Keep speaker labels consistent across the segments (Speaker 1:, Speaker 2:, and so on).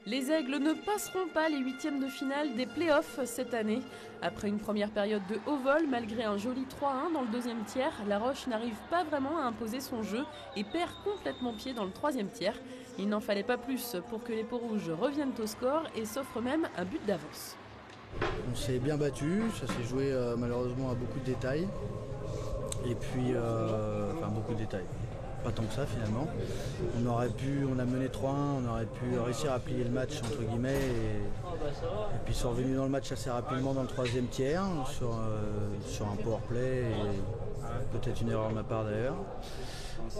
Speaker 1: Les Aigles ne passeront pas les huitièmes de finale des playoffs cette année. Après une première période de haut vol, malgré un joli 3-1 dans le deuxième tiers, La Roche n'arrive pas vraiment à imposer son jeu et perd complètement pied dans le troisième tiers. Il n'en fallait pas plus pour que les Peaux-Rouges reviennent au score et s'offrent même un but d'avance.
Speaker 2: On s'est bien battu, ça s'est joué malheureusement à beaucoup de détails. Et puis, beaucoup de détails. Pas tant que ça finalement. On a mené 3-1, on aurait pu réussir à plier le match entre guillemets et puis ils sont revenus dans le match assez rapidement dans le troisième tiers sur un power play et peut-être une erreur de ma part d'ailleurs.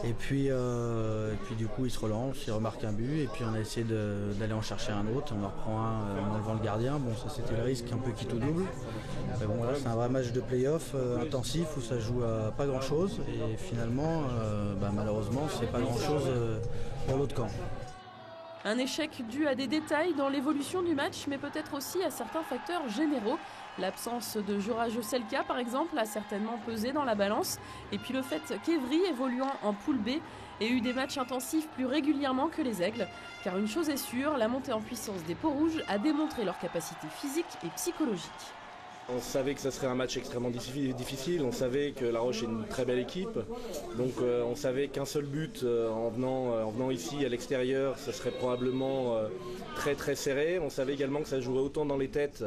Speaker 2: Et puis du coup ils se relancent, ils remarquent un but et puis on a essayé d'aller en chercher un autre, on en reprend un en enlevant le gardien. Bon, ça c'était le risque un peu qui tout double. Mais bon, là c'est un vrai match de play-off intensif où ça joue à pas grand chose et finalement malheureusement c'est pas grand chose pour l'autre camp.
Speaker 1: Un échec dû à des détails dans l'évolution du match, mais peut-être aussi à certains facteurs généraux. L'absence de Jura Joselka, par exemple, a certainement pesé dans la balance. Et puis le fait qu'Evry, évoluant en poule B, ait eu des matchs intensifs plus régulièrement que les Aigles. Car une chose est sûre, la montée en puissance des Peaux-Rouges a démontré leur capacité physique et psychologique.
Speaker 3: On savait que ça serait un match extrêmement difficile, on savait que La Roche est une très belle équipe, donc on savait qu'un seul but en venant ici à l'extérieur, ça serait probablement très très serré. On savait également que ça jouerait autant dans les têtes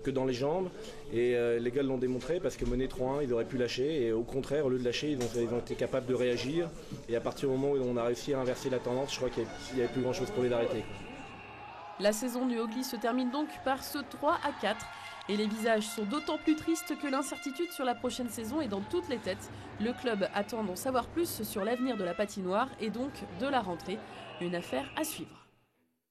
Speaker 3: que dans les jambes, et les gars l'ont démontré parce que menés 3-1, ils auraient pu lâcher, et au contraire, au lieu de lâcher, ils ont été capables de réagir, et à partir du moment où on a réussi à inverser la tendance, je crois qu'il n'y avait plus grand chose pour les arrêter.
Speaker 1: La saison du hockey se termine donc par ce 3-4. Et les visages sont d'autant plus tristes que l'incertitude sur la prochaine saison est dans toutes les têtes. Le club attend d'en savoir plus sur l'avenir de la patinoire et donc de la rentrée. Une affaire à suivre.